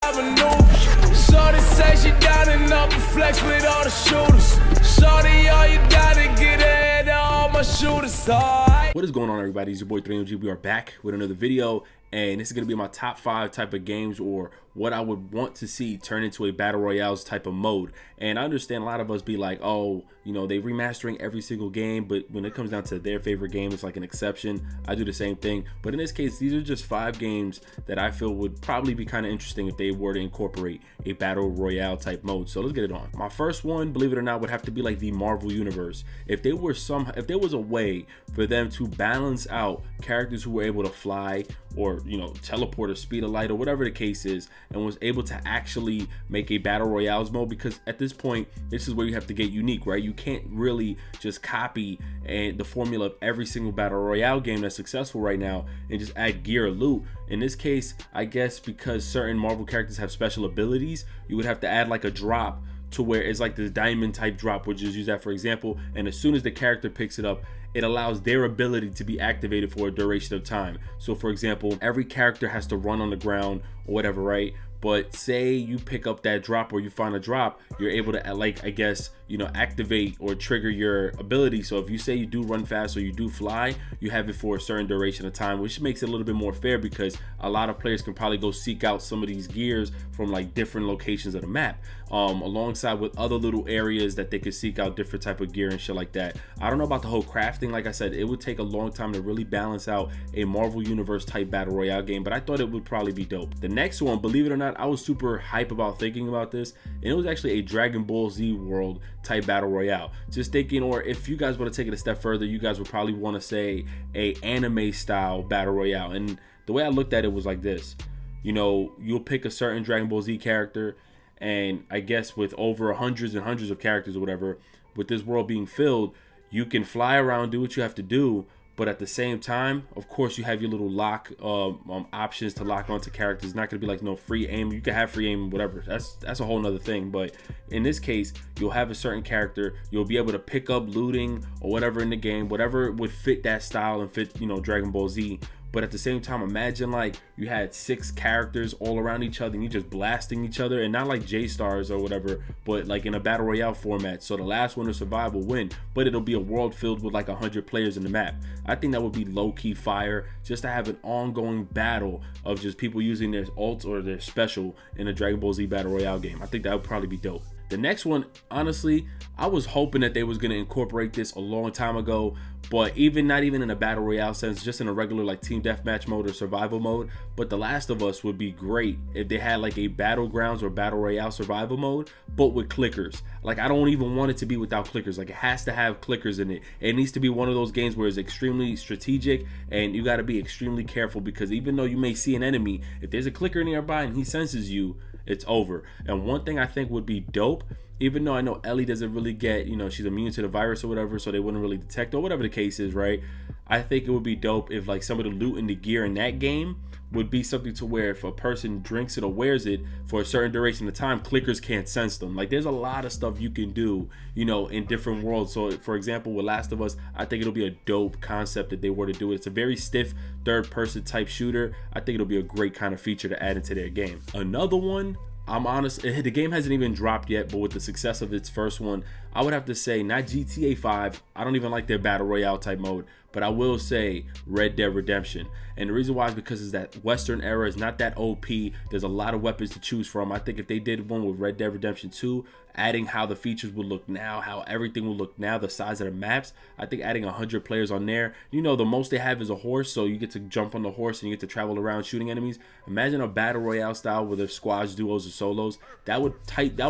Shorty say she down and up and flex with all the shooters. Shorty, all you gotta get ahead of all my shooters. What is going on, everybody? It's your boy 3MG. We are back with another video, and this is going to be my top 5 type of games, or what I would want to see turn into a battle royales type of mode. And I understand a lot of us be like, oh, you know, they remastering every single game, but when it comes down to their favorite game, it's like an exception. I do the same thing, but in this case, these are just 5 games that I feel would probably be kind of interesting if they were to incorporate a battle royale type mode. So let's get it on. My first one, believe it or not, would have to be like the Marvel universe. If there was a way for them to balance out characters who were able to fly, or, you know, teleport or speed of light, or whatever the case is, and was able to actually make a battle royales mode, because at this point, this is where you have to get unique, right? You can't really just copy the formula of every single battle royale game that's successful right now and just add gear or loot. In this case, I guess because certain Marvel characters have special abilities, you would have to add like a drop to where it's like this diamond type drop, which is use that for example, and as soon as the character picks it up, it allows their ability to be activated for a duration of time. So for example, every character has to run on the ground or whatever, right? But say you pick up that drop, or you find a drop, you're able to, like, I guess, you know, activate or trigger your ability. So if you say you do run fast or you do fly, you have it for a certain duration of time, which makes it a little bit more fair, because a lot of players can probably go seek out some of these gears from like different locations of the map, alongside with other little areas that they could seek out different type of gear and shit like that. I don't know about the whole crafting. Like I said, it would take a long time to really balance out a Marvel universe type battle royale game, but I thought it would probably be dope. The next one, believe it or not, I was super hype about thinking about this, and it was actually a Dragon Ball Z world type battle royale. Just thinking, or if you guys want to take it a step further, you guys would probably want to say a anime style battle royale. And the way I looked at it was like this: you know, you'll pick a certain Dragon Ball Z character, and I guess with over hundreds and hundreds of characters or whatever, with this world being filled, you can fly around, do what you have to do, but at the same time, of course, you have your little lock options to lock onto characters. It's not gonna be like no free aim. You can have free aim, whatever. That's a whole nother thing. But in this case, you'll have a certain character. You'll be able to pick up looting or whatever in the game, whatever would fit that style and fit, you know, Dragon Ball Z. But at the same time, imagine like you had 6 characters all around each other and you just blasting each other, and not like J-Stars or whatever, but like in a battle royale format. So the last one to survive will win, but it'll be a world filled with like 100 players in the map. I think that would be low-key fire, just to have an ongoing battle of just people using their ults or their special in a Dragon Ball Z battle royale game. I think that would probably be dope. The next one, honestly, I was hoping that they was going to incorporate this a long time ago, but not even in a battle royale sense, just in a regular like team deathmatch mode or survival mode. But The Last of Us would be great if they had like a battlegrounds or battle royale survival mode, but with clickers. Like, I don't even want it to be without clickers. Like, it has to have clickers in it. It needs to be one of those games where it's extremely strategic, and you got to be extremely careful, because even though you may see an enemy, if there's a clicker nearby and he senses you, it's over. And one thing I think would be dope, even though I know Ellie doesn't really get, you know, she's immune to the virus or whatever, so they wouldn't really detect, or whatever the case is, right? I think it would be dope if like some of the loot and the gear in that game would be something to where if a person drinks it or wears it for a certain duration of time, clickers can't sense them. Like, there's a lot of stuff you can do, you know, in different worlds. So for example, with Last of Us, I think it'll be a dope concept if they were to do it. It's a very stiff third person type shooter. I think it'll be a great kind of feature to add into their game. Another one, I'm honest, the game hasn't even dropped yet, but with the success of its first one, I would have to say not GTA 5. I don't even like their battle royale type mode, but I will say Red Dead Redemption. And the reason why is because it's that Western era is not that OP. There's a lot of weapons to choose from. I think if they did one with Red Dead Redemption 2, adding how the features would look now, how everything will look now, the size of the maps, I think adding 100 players on there, you know, the most they have is a horse, so you get to jump on the horse and you get to travel around shooting enemies. Imagine a battle royale style with there's squads, duos, or solos. That would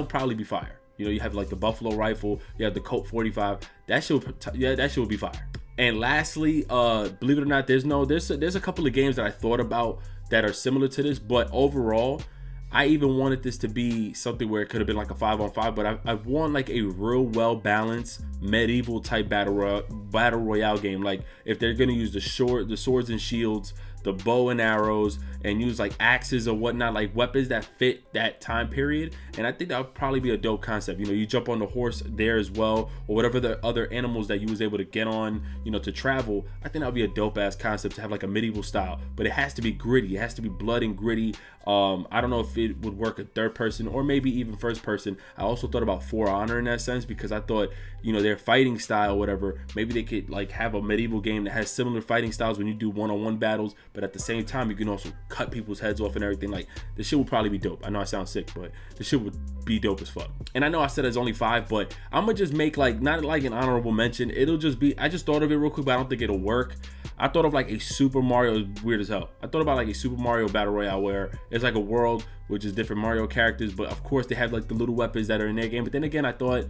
probably be fire. You know, you have like the Buffalo rifle, you have the Colt 45. That shit would be fire. And lastly, believe it or not, there's a couple of games that I thought about that are similar to this, but overall, I even wanted this to be something where it could have been like a 5-on-5, but I want like a real well-balanced medieval type battle royale game. Like, if they're gonna use the swords and shields, the bow and arrows and use like axes or whatnot, like weapons that fit that time period. And I think that would probably be a dope concept. You know, you jump on the horse there as well, or whatever the other animals that you was able to get on, you know, to travel. I think that would be a dope ass concept to have like a medieval style, but it has to be gritty. It has to be blood and gritty. I don't know if it would work a third person or maybe even first person. I also thought about For Honor in that sense, because I thought, you know, their fighting style, whatever, maybe they could like have a medieval game that has similar fighting styles when you do one-on-one battles, but at the same time you can also cut people's heads off and everything. Like, this shit would probably be dope. I know I sound sick, but this shit would be dope as fuck. And I know I said there's only 5, but I'm gonna just make like, not like an honorable mention. It'll just be, I just thought of it real quick, but I don't think it'll work. I thought of like a Super Mario, weird as hell. I thought about like a Super Mario Battle Royale where it's like a world which is different Mario characters, but of course they have like the little weapons that are in their game. But then again, I thought,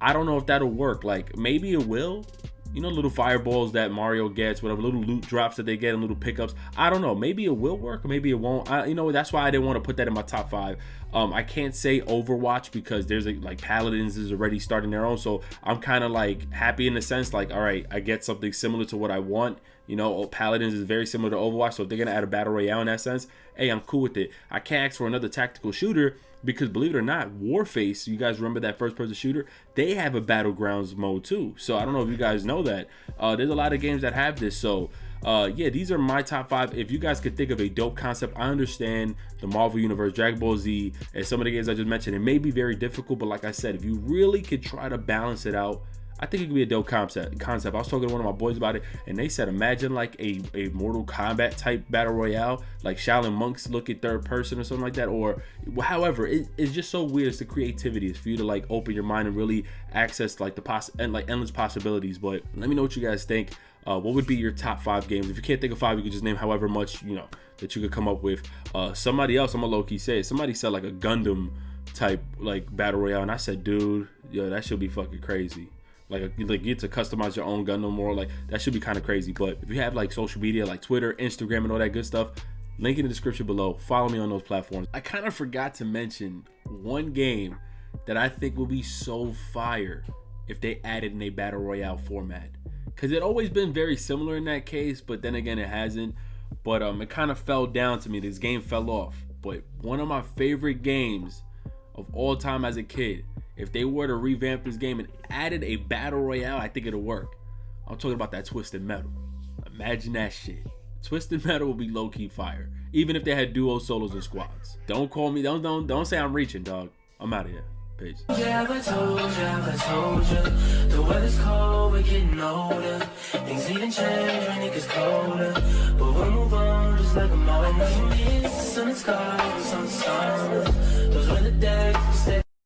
I don't know if that'll work. Like, maybe it will. You know, little fireballs that Mario gets, whatever, little loot drops that they get and little pickups. I don't know. Maybe it will work, or maybe it won't. You know, that's why I didn't want to put that in my top 5. I can't say Overwatch because there's like Paladins is already starting their own. So I'm kind of like happy in the sense like, all right, I get something similar to what I want. You know, Paladins is very similar to Overwatch. So if they're going to add a Battle Royale in that sense, hey, I'm cool with it. I can't ask for another tactical shooter because, believe it or not, Warface, you guys remember that first person shooter? They have a Battlegrounds mode too. So I don't know if you guys know that. There's a lot of games that have this. So yeah, these are my top 5. If you guys could think of a dope concept, I understand the Marvel Universe, Dragon Ball Z, and some of the games I just mentioned. It may be very difficult, but like I said, if you really could try to balance it out, I think it could be a dope concept. I was talking to one of my boys about it, and they said, imagine like a Mortal Kombat type Battle Royale, like Shaolin Monks look at third person or something like that, or however. It's just so weird. It's the creativity. It's for you to like open your mind and really access like the endless possibilities. But let me know what you guys think. What would be your top 5 games? If you can't think of 5, you can just name however much, you know, that you could come up with. Somebody else, I'm gonna low-key say, somebody said like a Gundam type like Battle Royale, and I said, dude, yo, that should be fucking crazy. Like you get to customize your own Gundam, or like that should be kind of crazy. But if you have like social media like Twitter, Instagram, and all that good stuff, link in the description below. Follow me on those platforms. I kind of forgot to mention one game that I think will be so fire if they added in a Battle Royale format, because it always been very similar in that case, but then again it hasn't. But it kind of fell down to me. This game fell off. But one of my favorite games of all time as a kid, if they were to revamp this game and added a Battle Royale, I think it'll work. I'm talking about that Twisted Metal. Imagine that shit. Twisted Metal will be low-key fire, even if they had duos, solos, and squads. Don't call me, don't say I'm reaching, dog. I'm out of here. Peace. Yeah, I told you, the weather's cold, we're getting older. Things even change when it gets colder, but we'll move on just like a mountain. The sun is gone, the sun's summer. Those were the days,